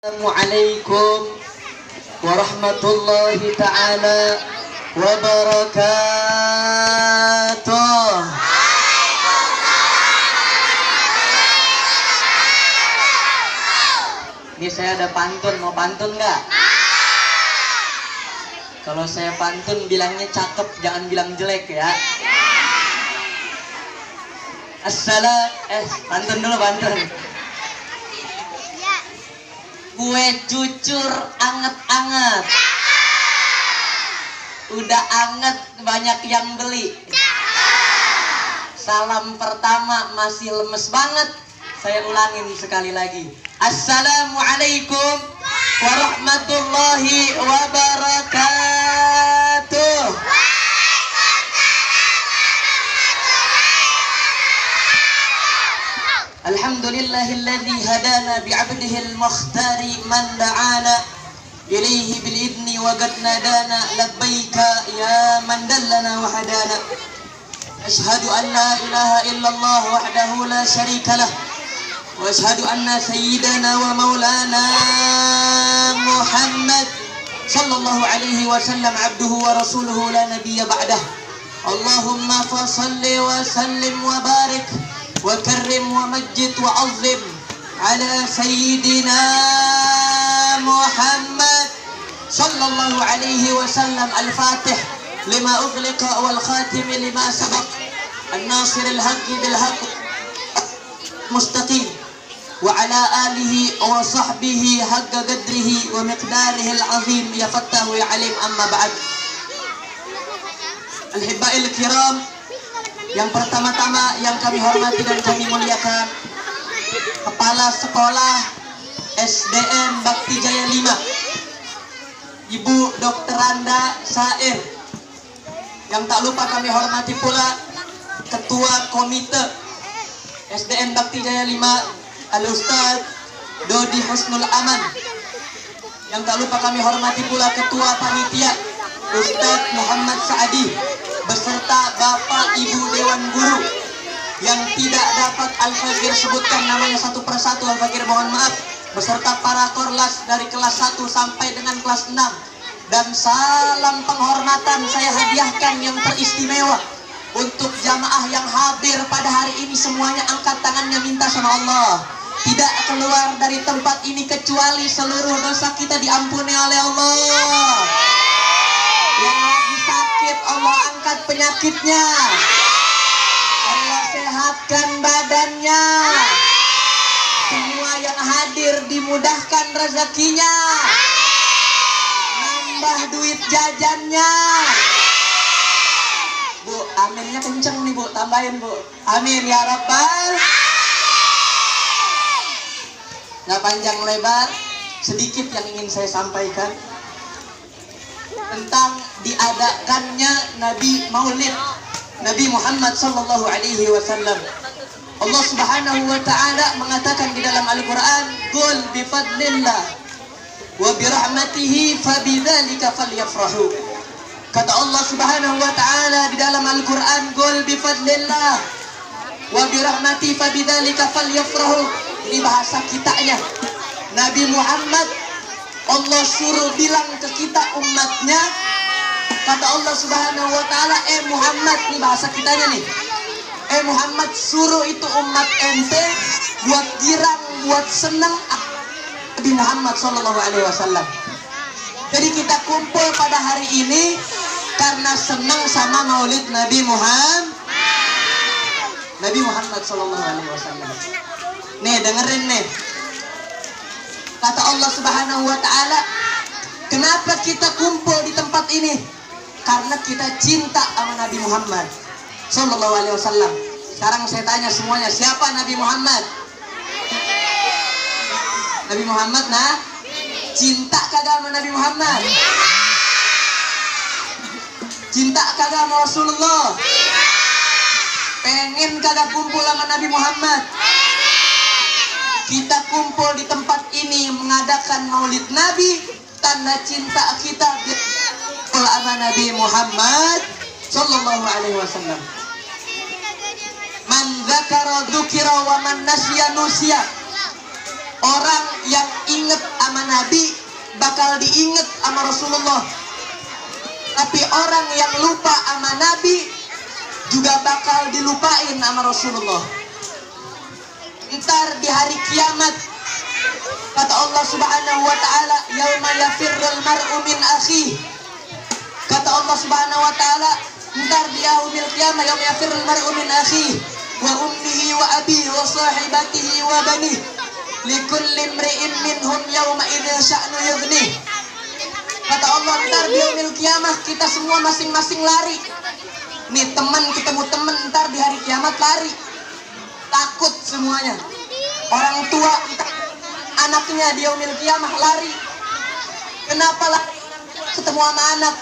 Assalamualaikum warahmatullahi ta'ala wabarakatuh. Ini saya ada pantun, mau pantun nggak? Kalau saya pantun bilangnya cakep, jangan bilang jelek ya. Pantun dulu pantun. Kue cucur anget-anget, udah anget banyak yang beli. Salam pertama masih lemes banget. Saya ulangin sekali lagi. Assalamualaikum warahmatullahi wabarakatuh. Alhamdulillahilladzi hadana bi'abdihil mukhtari man da'ana ilaihi bil idni wa qad nadana labbaika ya man dallana wa hadana. Ashhadu an la ilaha illallah wahdahu la syarika lah wa ashhadu anna sayyidana wa maulana Muhammad sallallahu alaihi wasallam abduhu wa rasuluhu la nabiyya ba'dah. Allahumma fa salli wa sallim wa barik وكرم ومجد وعظم على سيدنا محمد صلى الله عليه وسلم الفاتح لما أغلق والخاتم لما سبق الناصر الحق بالحق مستقيم وعلى آله وصحبه حق قدره ومقداره العظيم يا فتاه يا عليم. أما بعد الأحباء الكرام, yang pertama-tama yang kami hormati dan kami muliakan Kepala Sekolah SDN Bakti Jaya 5 Ibu Dr. Randa Sair. Yang tak lupa kami hormati pula Ketua Komite SDN Bakti Jaya 5 Al-Ustaz Dodi Husnul Aman. Yang tak lupa kami hormati pula Ketua Panitia Ustaz Muhammad Saadi beserta Bapak Ibu Dewan Guru yang tidak dapat Al-Fakir sebutkan namanya satu persatu, Al-Fakir mohon maaf, beserta para korlas dari kelas 1 sampai dengan kelas 6. Dan salam penghormatan saya hadiahkan yang teristimewa untuk jamaah yang hadir pada hari ini. Semuanya angkat tangannya, minta sama Allah tidak keluar dari tempat ini kecuali seluruh dosa kita diampuni oleh Allah. Yang lagi sakit Allah angkat penyakitnya, Allah sehatkan badannya. Semua yang hadir dimudahkan rezekinya, nambah duit jajannya. Bu, aminnya kenceng nih Bu, tambahin Bu, amin ya rabbal. Nggak panjang lebar, sedikit yang ingin saya sampaikan tentang diadakannya Nabi Maulid Nabi Muhammad sallallahu alaihi wasallam. Allah Subhanahu wa taala mengatakan di dalam Al-Qur'an, "Qul bi fadlillah wa bi rahmatihi fabidzalika falyafrahu." Kata Allah Subhanahu wa taala di dalam Al-Qur'an, "Qul bi fadlillah wa bi rahmatihi fabidzalika falyafrahu." Ini bahasa kitanya. Nabi Muhammad Allah suruh bilang ke kita umatnya, kata Allah Subhanahu wa taala, Muhammad, ini bahasa kitanya nih. Muhammad, suruh itu umat ente buat girang, buat senang Nabi Muhammad sallallahu alaihi wasallam. Jadi kita kumpul pada hari ini karena senang sama Maulid Nabi Muhammad sallallahu alaihi wasallam. Nih, dengerin nih. Kata Allah Subhanahu wa taala, kenapa kita kumpul di tempat ini? Karena kita cinta sama Nabi Muhammad sallallahu alaihi wasallam. Sekarang saya tanya semuanya, siapa Nabi Muhammad? Nabi Muhammad, nah, cinta kagak sama Nabi Muhammad? Cinta kagak sama Rasulullah? Pengen kagak kumpul sama Nabi Muhammad? Kita kumpul di tempat ini mengadakan Maulid Nabi, tanda cinta kita sama Nabi Muhammad sallallahu alaihi wasallam. Man dzakara dzukira wa man nasya nusya. Orang yang inget sama Nabi bakal diinget sama Rasulullah. Tapi orang yang lupa sama Nabi juga bakal dilupain sama Rasulullah. Ntar di hari kiamat, kata Allah Subhanahu wa ta'ala, yauma yafirrul mar'u min akhihi. Kata Allah Subhanahu wa ta'ala, ntar di yaumil qiyamah, yauma yafirrul mar'u min akhihi wa ummihi wa abihi wa sahibatihi wa banihi likulli imri'in minhum yauma idzin sya'nu yughnih. Kata Allah, ntar di yaumil qiyamah kita semua masing-masing lari. Nih teman ketemu teman, ntar di hari kiamat lari. Takut semuanya. Orang tua anaknya di yaumil qiyamah lari. Kenapa lari? Ketemu sama anak,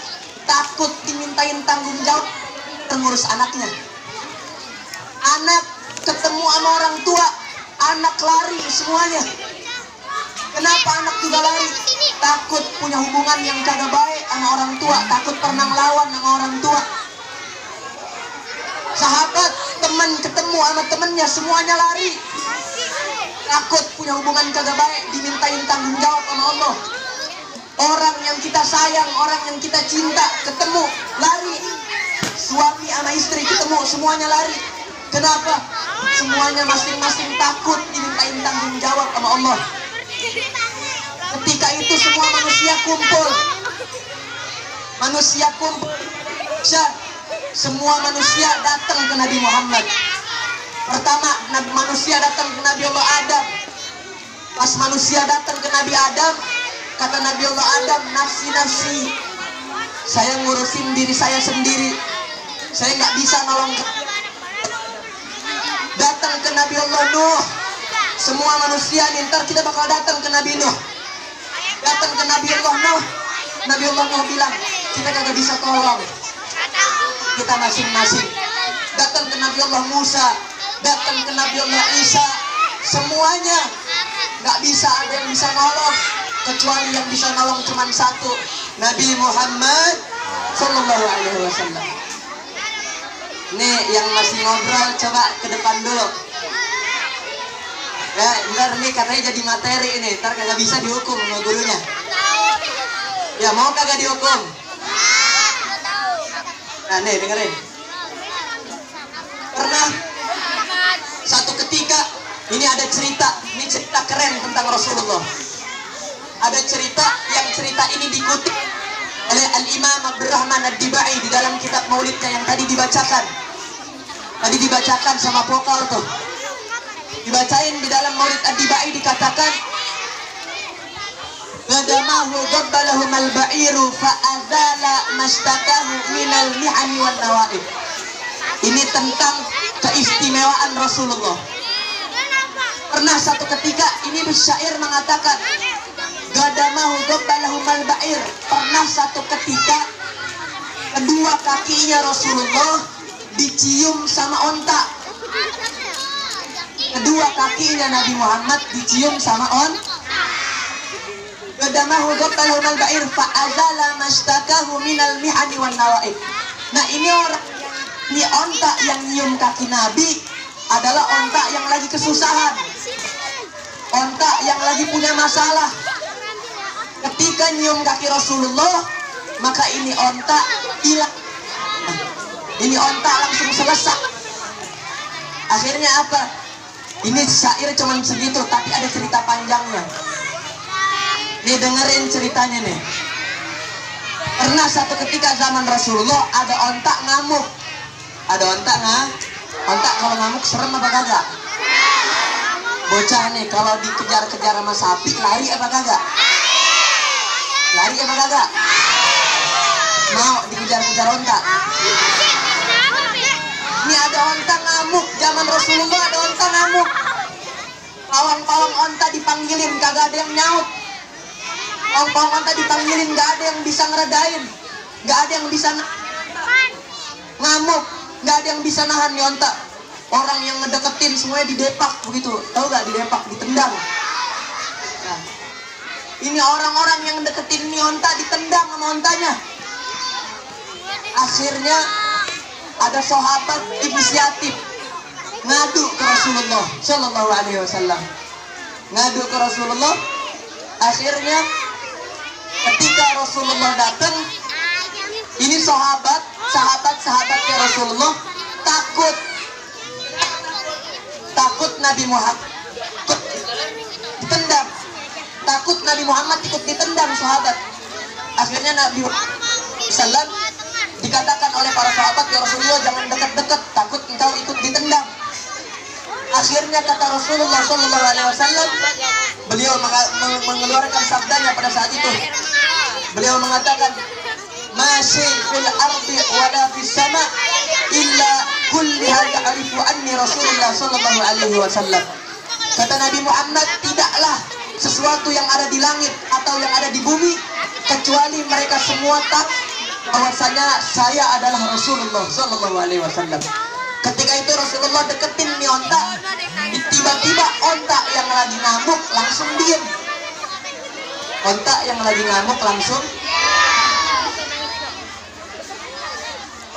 takut dimintain tanggung jawab mengurus anaknya. Anak ketemu sama orang tua, anak lari semuanya. Kenapa anak juga lari? Takut punya hubungan yang kagak baik sama orang tua, takut pernah ngelawan sama orang tua. Sahabat, teman ketemu sama temennya, semuanya lari. Takut punya hubungan kagak baik, dimintain tanggung jawab sama Allah. Orang yang kita sayang, orang yang kita cinta, ketemu, lari. Suami sama istri ketemu, semuanya lari. Kenapa? Semuanya masing-masing takut dimintain tanggung jawab sama Allah. Ketika itu semua manusia kumpul. Manusia kumpul. Semua manusia datang ke Nabi Muhammad. Pertama, manusia datang ke Nabi Allah Adam. Pas manusia datang ke Nabi Adam, kata Nabi Allah Adam, nafsi-nafsi, saya ngurusin diri saya sendiri, saya nggak bisa nolong. Datang ke Nabi Allah Nuh. Semua manusia nih, ntar kita bakal datang ke Nabi Nuh. Datang ke Nabi Allah Nuh. Nabi Allah Nuh bilang, kita kagak bisa tolong, kita masing-masing. Datang ke Nabi Allah Musa, datang ke Nabi Allah Isa, semuanya nggak bisa ada yang bisa nolong, kecuali yang bisa nolong cuma satu, Nabi Muhammad Sallallahu Alaihi Wasallam. Nih yang masih ngobrol coba ke depan dulu. Ya, ntar nih katanya jadi materi ini, ntar kagak bisa dihukum sama gurunya. Ya mau kagak dihukum? Nah nih dengerin. Pernah satu ketika, ini ada cerita, ini cerita keren tentang Rasulullah. Ada cerita, yang cerita ini dikutip oleh Al-Imam Abdurrahman Ad-Dibai di dalam kitab maulidnya yang tadi dibacakan. Tadi dibacakan sama vokal tuh. Dibacain di dalam maulid Ad-Dibai dikatakan, Gadamahu gabbalahum al-ba'iru fa'azala mashtakahu minal mihani wan nawaib. Ini tentang keistimewaan Rasulullah. Pernah satu ketika, ini syair mengatakan, Gadamahu gabbalahum al-ba'ir. Pernah satu ketika, kedua kakinya Rasulullah dicium sama onta. Kedua kakinya Nabi Muhammad dicium sama onta. Gadamahu gabbalahum al-ba'ir fa'azala mashtakahu minal mihani wan nawaib. Nah ini orang, ini onta yang nyium kaki Nabi adalah onta yang lagi kesusahan, onta yang lagi punya masalah. Ketika nyium kaki Rasulullah, maka ini onta hilang, ini onta langsung selesai. Akhirnya apa? Ini syair cuman segitu, tapi ada cerita panjangnya. Nih dengerin ceritanya nih. Pernah satu ketika zaman Rasulullah ada onta ngamuk. Ada onta onta kalau ngamuk serem apa kagak? Bocah nih kalau dikejar-kejar sama sapi lari apa kagak? Lari apa kagak? Mau dikejar-kejar onta? Ini ada onta ngamuk, zaman Rasulullah ada onta ngamuk. Pawang-pawang onta dipanggilin kagak ada yang nyaut. Pawang-pawang onta dipanggilin gak ada yang bisa ngeredain, gak ada yang bisa ngamuk, gak ada yang bisa nahan nih onta. Orang yang ngedeketin semuanya didepak begitu, tahu gak? Didepak, ditendang. Nah, ini orang-orang yang deketin nih onta ditendang sama ontanya. Akhirnya ada sahabat inisiatif ngadu ke Rasulullah Shallallahu Alaihi Wasallam. ngadu ke Rasulullah. Akhirnya ketika Rasulullah datang, ini sahabat-sahabatnya Rasulullah takut Nabi Muhammad ditendang, takut Nabi Muhammad ikut ditendang sahabat. Akhirnya Nabi Sallam dikatakan oleh para sahabat, ya Rasulullah jangan dekat-dekat, takut engkau ikut ditendang. Akhirnya kata Rasulullah Sallallahu Alaihi Wasallam, beliau mengeluarkan sabdanya pada saat itu. Beliau mengatakan, masih fil ardi wala fis sama illa kulliha ta'rifu anni Rasulullah Sallallahu Alaihi Wasallam. Kata Nabi Muhammad, tidaklah sesuatu yang ada di langit atau yang ada di bumi kecuali mereka semua tahu bahwasanya saya adalah Rasulullah Sallallahu Alaihi Wasallam. Ketika itu Rasulullah deketin nih onta, tiba-tiba onta yang lagi ngamuk langsung diem. Onta yang lagi ngamuk langsung.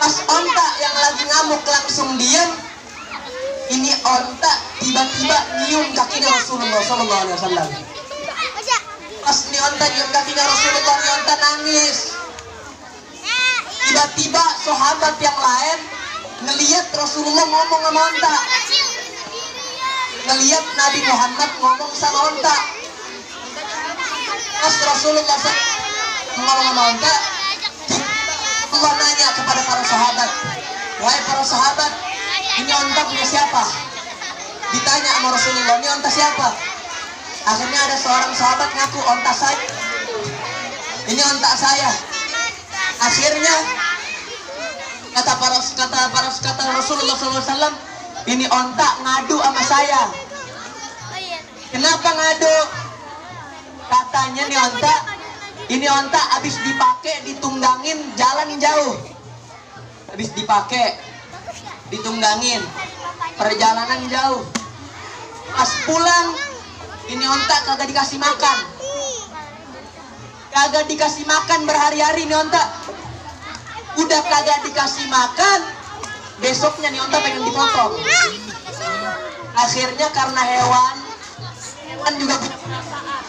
Pas onta yang lagi ngamuk langsung diem, ini onta tiba-tiba nyium kakinya Rasulullah Sallallahu Alaihi Wasallam. Pas nih onta nyium kakinya Rasulullah, nih onta nangis. Tiba-tiba sahabat yang lain ngelihat Rasulullah ngomong sama onta, ngelihat Nabi Muhammad ngomong sama onta. Pas Rasulullah ngomong sama onta, Allah nanya kepada para sahabat, wahai para sahabat, ini onta punya siapa? Ditanya sama Rasulullah, ini onta siapa? Akhirnya ada seorang sahabat ngaku, onta saya. Ini onta saya. Akhirnya kata Rasulullah SAW, ini onta ngadu sama saya. Kenapa ngadu? Katanya ini onta habis dipakai ditunggangin jalan jauh. Habis dipakai ditunggangin perjalanan jauh. Pas pulang ini onta kagak dikasih makan. Kagak dikasih makan berhari-hari nih onta. Udah kagak dikasih makan, besoknya nih onta pengen dipotong. Akhirnya karena hewan juga punya perasaan.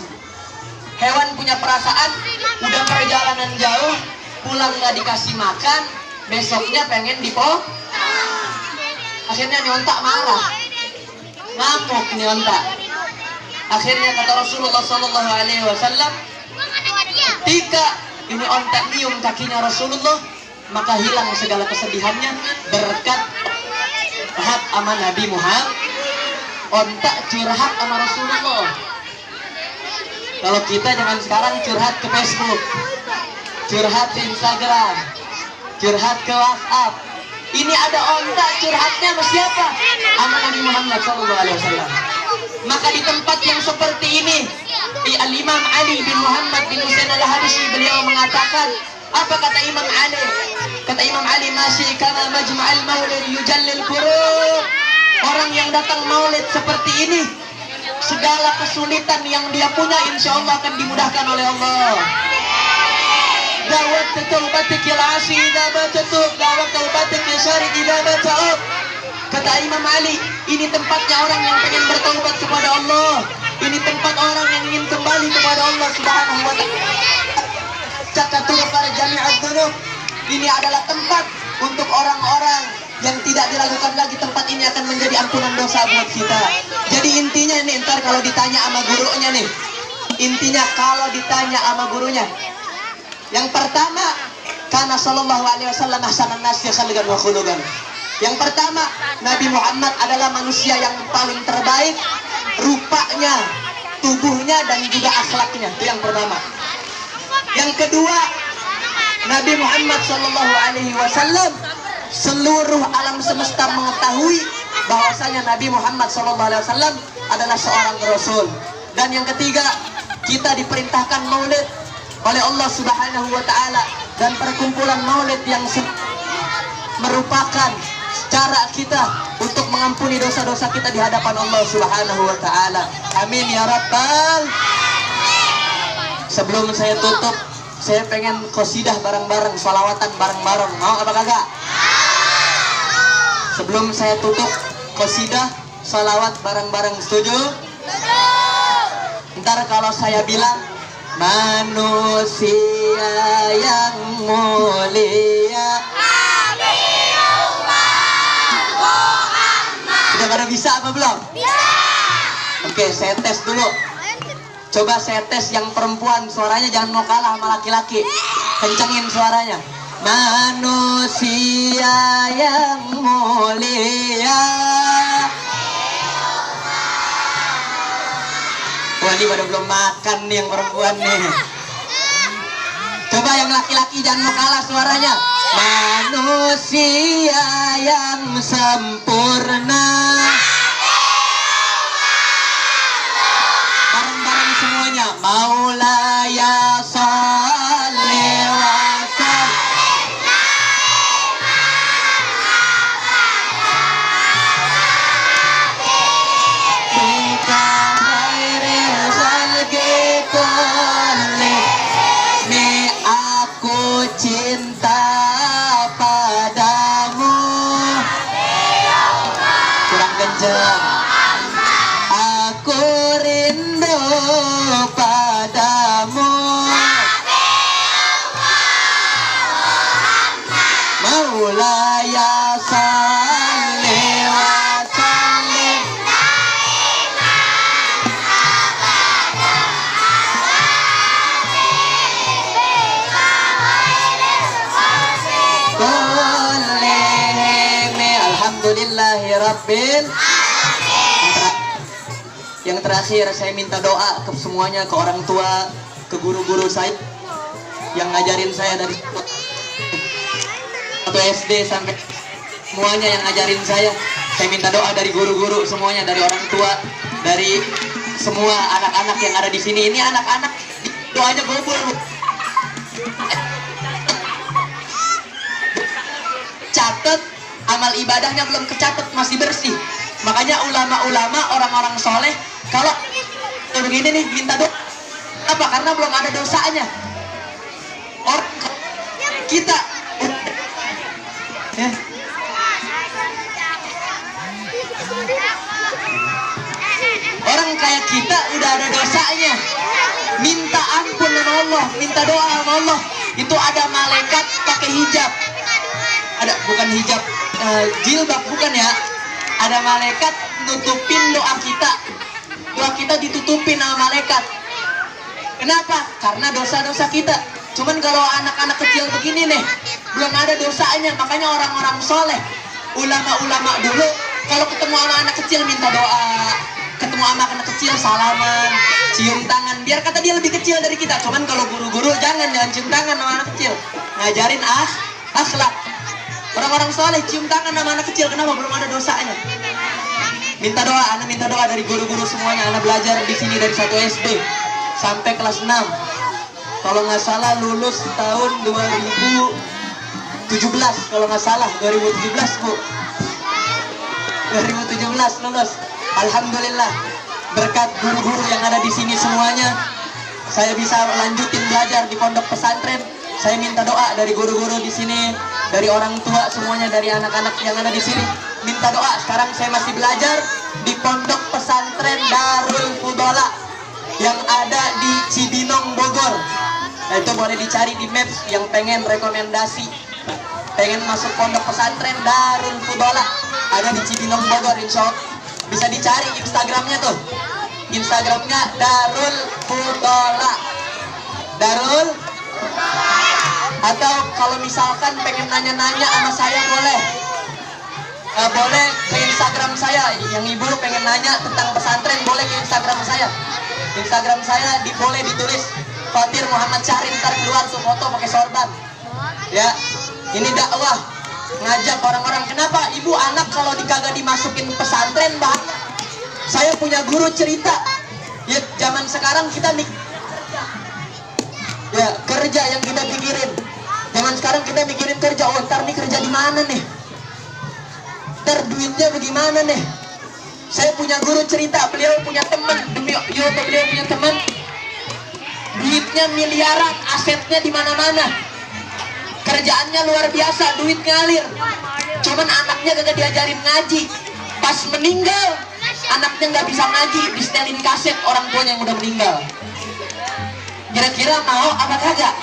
Hewan punya perasaan, udah perjalanan jauh, pulang nggak dikasih makan, besoknya pengen dipotong. Akhirnya nih onta marah, ngamuk nih onta. Akhirnya kata Rasulullah Sallallahu Alaihi Wasallam, ketika ini onta nyium kakinya Rasulullah, maka hilang segala kesedihannya berkat curhat sama Nabi Muhammad. Onta curhat sama Rasulullah. Kalau kita zaman sekarang curhat ke Facebook, curhat ke Instagram, curhat ke WhatsApp. Ini ada onta curhatnya sama siapa? Sama Nabi Muhammad SAW. Maka di tempat yang seperti ini, Al-Imam Ali bin Muhammad bin Husain Al-Habsyi beliau mengatakan, apa kata Imam Ali? Kata Imam Ali, masih kama majma'al maulid yujallil qurub. Orang yang datang maulid seperti ini, segala kesulitan yang dia punya insya Allah akan dimudahkan oleh Allah. Dawat taubatik il asi idza batatub, dawat taubatik ya syari idza bata'ub. Kata Imam Ali, ini tempatnya orang yang pengen bertaubat kepada Allah. Ini tempat orang yang ingin kembali kepada Allah Subhanahu wa ta'ala. Cakatur para jami'ad dzunub. Ini adalah tempat untuk orang-orang yang tidak diragukan lagi. Tempat ini akan menjadi ampunan dosa buat kita. Jadi intinya nih, ntar kalau ditanya sama gurunya nih, intinya kalau ditanya sama gurunya, yang pertama, karena Sallallahu Alaihi Wasallam ahsanan nasi khalqan wa khuluqan. Yang pertama, Nabi Muhammad adalah manusia yang paling terbaik rupanya, tubuhnya dan juga akhlaknya. Itu yang pertama. Yang kedua, Nabi Muhammad Sallallahu Alaihi Wasallam, seluruh alam semesta mengetahui bahwasanya Nabi Muhammad Sallallahu Alaihi Wasallam adalah seorang Rasul. Dan yang ketiga, kita diperintahkan maulid oleh Allah Subhanahu Wa Taala, dan perkumpulan maulid yang merupakan cara kita untuk mengampuni dosa-dosa kita di hadapan Allah Subhanahu Wa Taala. Amin ya Rabbal. Sebelum saya tutup, saya pengen qasidah bareng-bareng, sholawatan bareng-bareng. Mau apa kagak? Sebelum saya tutup, qasidah sholawat bareng-bareng. Setuju? Ntar kalau saya bilang manusia yang mulia, udah pada bisa apa belum? Bisa. Oke, saya tes dulu. Coba saya tes yang perempuan, suaranya jangan mau kalah sama laki-laki. Kencengin suaranya. Manusia yang mulia. Wah, ini pada belum makan nih yang perempuan nih. Coba yang laki-laki jangan mau kalah suaranya. Manusia yang sempurna. Bareng-bareng semuanya. Maulaya sholli wa sallim. Bika khairil khalqi kulli. Nih aku cinta padamu. Kurang kenceng. Aku rindu padamu. Maulaya sholli wa sallim. Alhamdulillahi rabbil. Yang terakhir saya minta doa ke semuanya, ke orang tua, ke guru-guru saya yang ngajarin saya dari satu SD sampai semuanya yang ngajarin saya. Saya minta doa dari guru-guru semuanya, dari orang tua, dari semua anak-anak yang ada di sini. Ini anak-anak doanya gobur. Catat amal ibadahnya belum kecatat, masih bersih. Makanya ulama-ulama, orang-orang soleh kalau begini nih minta doa apa? Karena belum ada dosanya. Orang kita ya. Orang kayak kita udah ada dosanya, minta ampun sama Allah, minta doa sama Allah. Itu ada malaikat pakai hijab, ada bukan hijab jilbab, bukan ya, ada malaikat nutupin doa kita. Doa kita ditutupin sama malaikat. Kenapa? Karena dosa-dosa kita. Cuman kalau anak-anak kecil begini nih, belum ada dosanya. Makanya orang-orang soleh, ulama-ulama dulu, kalau ketemu sama anak kecil minta doa, ketemu sama anak kecil salaman, cium tangan, biar kata dia lebih kecil dari kita. Cuman kalau guru-guru jangan cium tangan sama anak kecil, ngajarin akhlak. Orang-orang soleh cium tangan sama anak kecil, kenapa? Belum ada dosanya. Minta doa, anak minta doa dari guru-guru semuanya. Anak belajar di sini dari 1 SD sampai kelas 6. Kalau nggak salah lulus tahun 2017, kalau nggak salah 2017 Bu. 2017 lulus. Alhamdulillah, berkat guru-guru yang ada di sini semuanya, saya bisa lanjutin belajar di pondok pesantren. Saya minta doa dari guru-guru di sini, dari orang tua semuanya, dari anak-anak yang ada di sini. Minta doa. Sekarang saya masih belajar di pondok pesantren Darul Fudola yang ada di Cibinong, Bogor. Nah, itu boleh dicari di Maps yang pengen rekomendasi, pengen masuk pondok pesantren Darul Fudola, ada di Cibinong, Bogor. Insya Allah bisa dicari Instagramnya tuh. Instagramnya Darul Fudola. Darul. Atau kalau misalkan pengen nanya-nanya sama saya boleh. Boleh ke Instagram saya. Yang ibu pengen nanya tentang pesantren boleh ke Instagram saya. Instagram saya boleh ditulis Fatir Muhammad Syahrin, ntar keluar tuh foto pakai sorban. Ya, ini dakwah, ngajak orang-orang. Kenapa ibu anak kalau kagak dimasukin pesantren bahaya? Saya punya guru cerita. Ya, zaman sekarang kita ya kerja yang kita pikirin. Zaman sekarang kita mikirin kerja. Oh, ntar nih kerja di mana nih? Ntar duitnya bagaimana nih? Saya punya guru cerita, beliau punya teman, beliau punya teman, duitnya miliaran, asetnya di mana-mana, kerjaannya luar biasa, duit ngalir. Cuman anaknya kagak diajarin ngaji. Pas meninggal, anaknya nggak bisa ngaji, distelin kaset orang tuanya yang udah meninggal. Kira-kira mau apa kagak?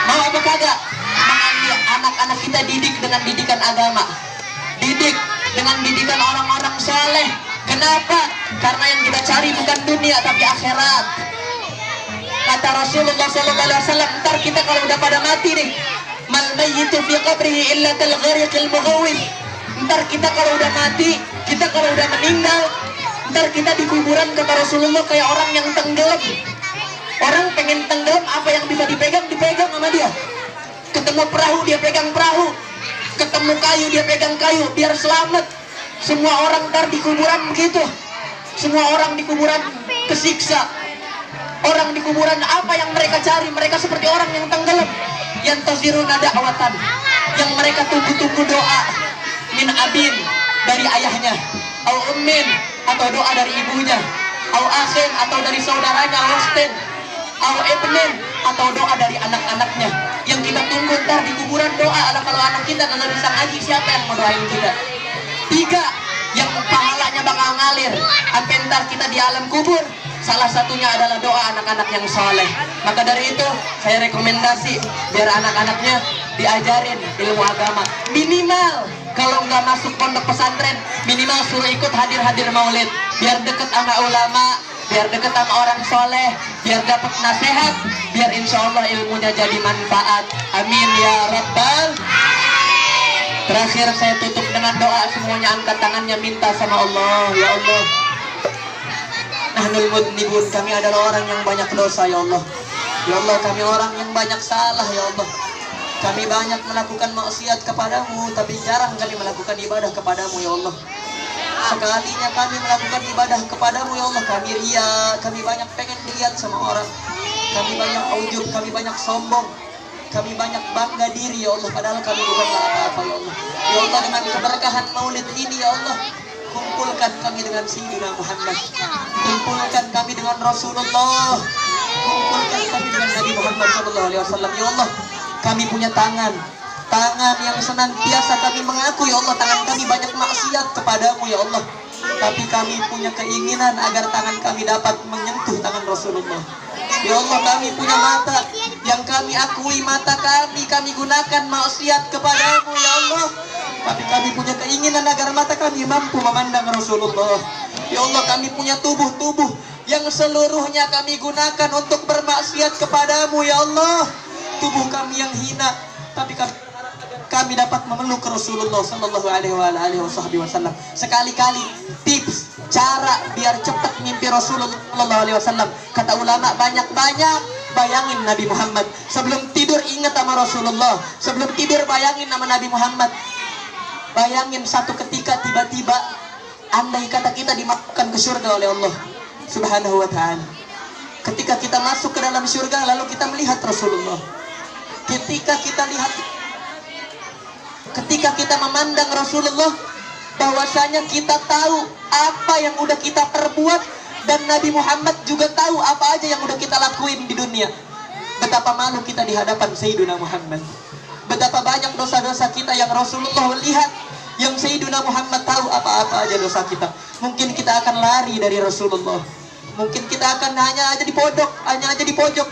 Mau apa kagak? Mengambil anak-anak kita didik dengan didikan agama, didik dengan didikan orang-orang soleh. Kenapa? Karena yang kita cari bukan dunia tapi akhirat. Kata Rasulullah SAW, ntar kita kalau udah pada mati nih, mal mayyitu fi qabrihi illa kal ghariqil mughawwith. Ntar kita kalau udah mati, kita kalau udah meninggal, ntar kita di kuburan kata Rasulullah kayak orang yang tenggelam. Orang pengen tenggelam, apa yang bisa dipegang, dipegang sama dia. Ketemu perahu, dia pegang perahu. Ketemu kayu, dia pegang kayu, biar selamat. Semua orang ntar di kuburan begitu. Semua orang di kuburan kesiksa. Orang di kuburan apa yang mereka cari? Mereka seperti orang yang tenggelam. Yang taziruna da'watan, yang mereka tunggu-tunggu doa. Min abin, dari ayahnya. Au ummin, atau doa dari ibunya. Au akhin, atau dari saudaranya. Wastin, au ibnin, atau doa dari anak-anaknya. Yang kita tunggu ntar di kuburan doa. Kalau anak kita nggak bisa ngaji, siapa yang mau doain kita? 3, yang pahalanya bakal ngalir sampai ntar kita di alam kubur. Salah satunya adalah doa anak-anak yang soleh. Maka dari itu saya rekomendasi biar anak-anaknya diajarin ilmu agama. Minimal kalau nggak masuk pondok pesantren, minimal suruh ikut hadir-hadir maulid. Biar deket sama ulama, biar deket sama orang soleh, biar dapat nasihat, biar insya Allah ilmunya jadi manfaat. Amin ya rabbal. Terakhir saya tutup dengan doa, semuanya angkat tangannya minta sama Allah. Ya Allah, nahnul mudnibun, kami adalah orang yang banyak dosa ya Allah. Ya Allah, kami orang yang banyak salah ya Allah. Kami banyak melakukan maksiat kepadamu, tapi jarang kami melakukan ibadah kepadamu ya Allah. Sekalinya kami melakukan ibadah kepadamu ya Allah, kami ria, kami banyak pengen dilihat sama orang. Kami banyak ujub, kami banyak sombong. Kami banyak bangga diri ya Allah, padahal kami bukanlah apa-apa ya Allah. Ya Allah, dengan keberkahan maulid ini ya Allah, kumpulkan kami dengan Sayyidina Muhammad, kumpulkan kami dengan Rasulullah, kumpulkan kami dengan Nabi Muhammad SAW. Ya Allah, kami punya tangan yang senantiasa kami mengaku ya Allah, tangan kami banyak maksiat kepadamu ya Allah. Tapi kami punya keinginan agar tangan kami dapat menyentuh tangan Rasulullah. Ya Allah, kami punya mata yang kami akui mata kami gunakan maksiat kepadamu ya Allah. Tapi kami punya keinginan agar mata kami mampu memandang Rasulullah. Ya Allah, kami punya tubuh yang seluruhnya kami gunakan untuk bermaksiat kepadamu ya Allah. Tubuh kami yang hina, tapi kami dapat memeluk Rasulullah Sallallahu Alaihi Wasallam. Sekali-kali tips cara biar cepat mimpi Rasulullah Sallallahu Alaihi Wasallam. Kata ulama banyak-banyak bayangin Nabi Muhammad. Sebelum tidur ingat sama Rasulullah. Sebelum tidur bayangin nama Nabi Muhammad. Bayangin satu ketika tiba-tiba andai kata kita dimasukkan ke surga oleh Allah Subhanahu wa ta'ala. Ketika kita masuk ke dalam surga lalu kita melihat Rasulullah. Ketika kita memandang Rasulullah, bahwasanya kita tahu apa yang udah kita perbuat, dan Nabi Muhammad juga tahu apa aja yang udah kita lakuin di dunia. Betapa malu kita di hadapan Sayyidina Muhammad. Betapa banyak dosa-dosa kita yang Rasulullah lihat, yang Sayyidina Muhammad tahu apa-apa aja dosa kita. Mungkin kita akan lari dari Rasulullah. Mungkin kita akan hanya aja di pojok,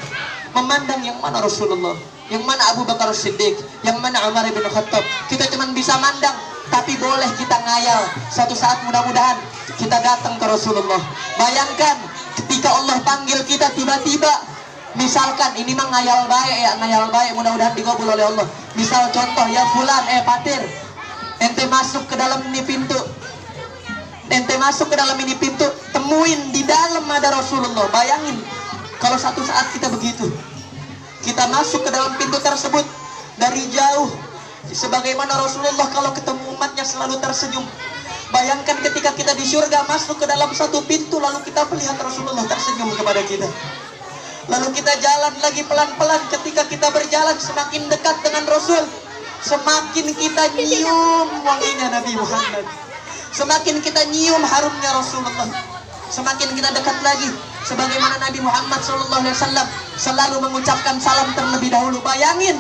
memandang yang mana Rasulullah, yang mana Abu Bakar Siddiq, yang mana Umar bin Khattab. Kita cuma bisa mandang, tapi boleh kita ngayal. Suatu saat mudah-mudahan kita datang ke Rasulullah. Bayangkan ketika Allah panggil kita tiba-tiba, misalkan ini mah ngayal baik, mudah-mudahan dikabul oleh Allah. Misal contoh, ya fulan, Patir, ente masuk ke dalam ini pintu, temuin di dalam ada Rasulullah. Bayangin kalau satu saat kita begitu, kita masuk ke dalam pintu tersebut dari jauh, sebagaimana Rasulullah kalau ketemu umatnya selalu tersenyum. Bayangkan ketika kita di surga masuk ke dalam satu pintu, lalu kita melihat Rasulullah tersenyum kepada kita. Lalu kita jalan lagi pelan-pelan. Ketika kita berjalan semakin dekat dengan Rasul, semakin kita nyium wanginya Nabi Muhammad, semakin kita nyium harumnya Rasulullah, semakin kita dekat lagi. Sebagaimana Nabi Muhammad SAW selalu mengucapkan salam terlebih dahulu. Bayangin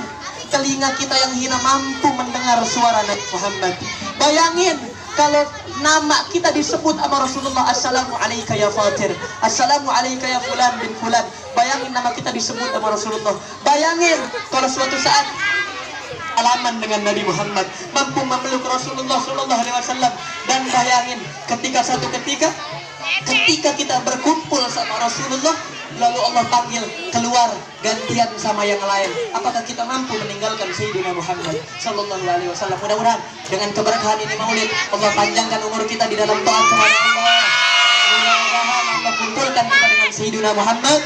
telinga kita yang hina mampu mendengar suara Nabi Muhammad. Bayangin kalau nama kita disebut sama Rasulullah, assalamu alayka ya Fatir, assalamu alayka ya fulan bin fulan. Bayangin nama kita disebut sama Rasulullah. Bayangin kalau suatu saat alaman dengan Nabi Muhammad, mampu memeluk Rasulullah Sallallahu Alaihi Wasallam. Dan bayangin ketika kita berkumpul sama Rasulullah, lalu Allah panggil keluar gantian sama yang lain, apakah kita mampu meninggalkan Sayyidina Muhammad Sallallahu Alaihi Wasallam? Mudah-mudahan dengan keberkahan ini maulid, Allah panjangkan umur kita di dalam taat kepada Allah. Mudah-mudahan Allah kumpulkan kita dengan Sayyidina Muhammad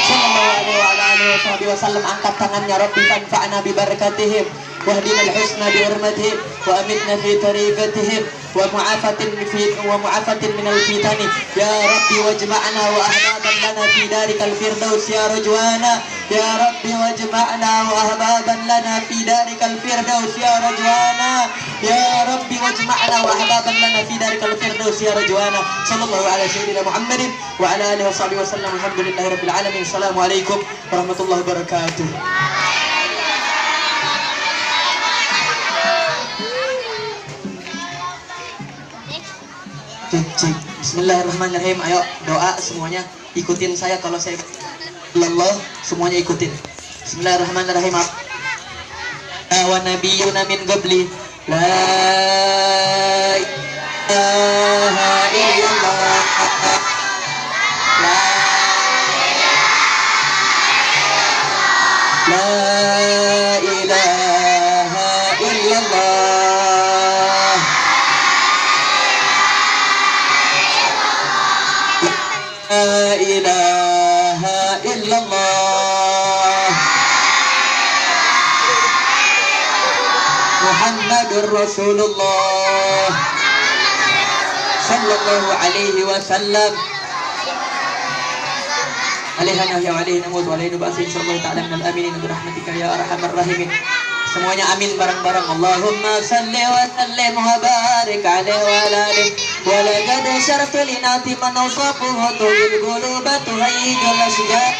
Sallallahu Alaihi Wasallam. Angkat tangannya, Rabbi fanfa'na bi barakatihim واهدنا الحسنى بحرمتهم وأمتنا في طريقتهم ومعافة من الفتن يا ربي، واجمعنا وأحبابا لنا في دارك الفردوس يا رجوانا. يا ربي واجمعنا وأحبابا لنا في دارك الفردوس يا رجوانا. يا ربي واجمعنا وأحبابا لنا في دارك الفردوس يا رجوانا. صلى الله على سيدنا محمد وعلى آله وصحبه وسلم. الحمد لله رب العالمين. السلام عليكم ورحمة الله وبركاته. Cek. Bismillahirrahmanirrahim. Ayo doa semuanya, ikutin saya kalau saya Allah, semuanya ikutin. Bismillahirrahmanirrahim. Wa nabiyyuna min qabli la ilaha illallah la ilaha illallah La ilaha illallah Muhammadur Rasulullah Sallallahu alaihi wasallam. Alaihi nahya wa alaihi namut wa alaihi nub'ats insyaallah ta'ala minal aminin birahmatika ya arhamar rahimin. Semuanya amin bareng-bareng. Allahumma salli wa sallim wa barik alaihi wa ala alihi wa laqad syartu linati man awsafuhu tuhil quluba tuhayyijul asjad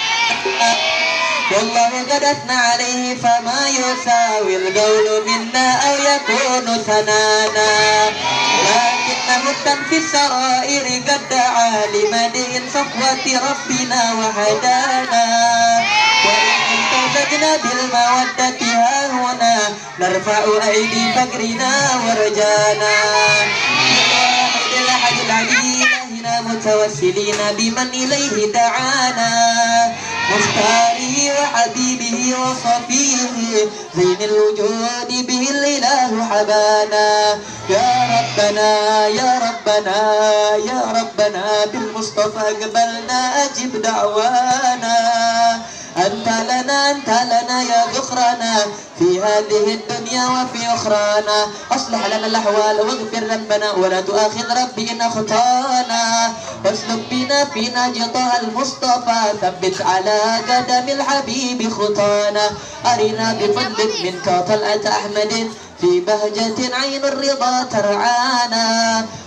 wallahu qad athna alaihi fama yusawil qawlu minna aw yakunu sanana lakinnahu tanfis sarairi qad da'a limadin safwati rabbina wa hadana wa in tazajna bil mawaddati hahuna narfa'u aidi fakrina warjana Ilahil alilahina mutawassilina biman ilaihi da'ana mustarihi wa habibihi wa safihi zainil wujudi bihil ilahu habana ya rabbana ya rabbana ya rabbana bil mustafa qabalna ajib da'wana أنت لنا يا ذخرنا في هذه الدنيا وفي أخرانا أصلح لنا الأحوال واغفر ذنبنا ولا تؤاخذ ربي إن أخطأنا واسلك بنا في نجطها المصطفى ثبت على قدم الحبيب خطانا أرنا بفضلك منك طلعة أحمد في بهجة عين الرضا ترعانا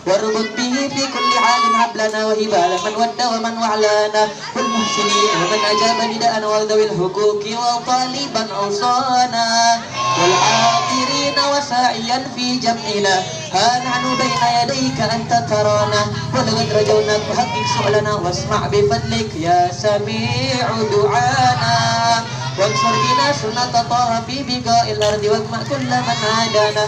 واربط به في كل حال حبلنا وهبال من ود ومن وعلانا والمحسنين ومن أجاب نداءنا وذوي الحقوق وطالبا أوصانا والحاضرين وساعيا في جمعنا ها نحن بين يديك أنت ترانا ولقد رجوناك فحقق سؤلنا واسمع بفضلك يا سميع دعانا وانصر بنا سنة طه في بقاء الأرض واجمع كل من عادانا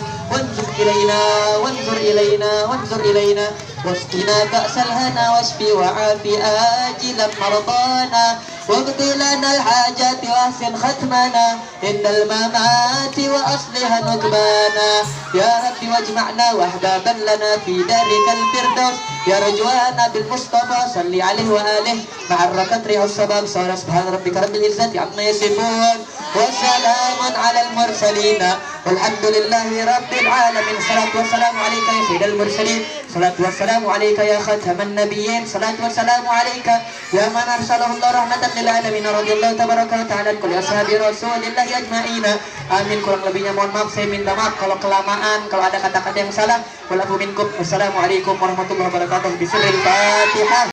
وانظر إلينا واسقنا كأس الهنا واشفي وعافي آجلا مرضانا واقض لنا الحاجات واحسن ختمنا عند الممات وأصلح نكبانا يا رب واجمعنا وأحبابا لنا في دارك الفردوس يا رجوانا بالمصطفى صل عليه وآله مع الركعت ريح الصباح سبحان ربك رب العزة عما يصفون وسلام على المرسلين والحمد لله رب العالمين. صلاة والسلام عليك يا سيد المرسلين صلاة والسلام عليك يا ختم النبيين صلاة والسلام عليك يا من أرسله الله رحمة للعالمين رضي الله تبارك وتعالى عن كل أصحاب رسول الله أجمعين amin. Kurang lebihnya mohon maaf, saya minta maaf kalau kelamaan, kalau ada kata-kata yang salah. Wassalamualaikum warahmatullahi wabarakatuh. Bismillahirrahmanirrahim.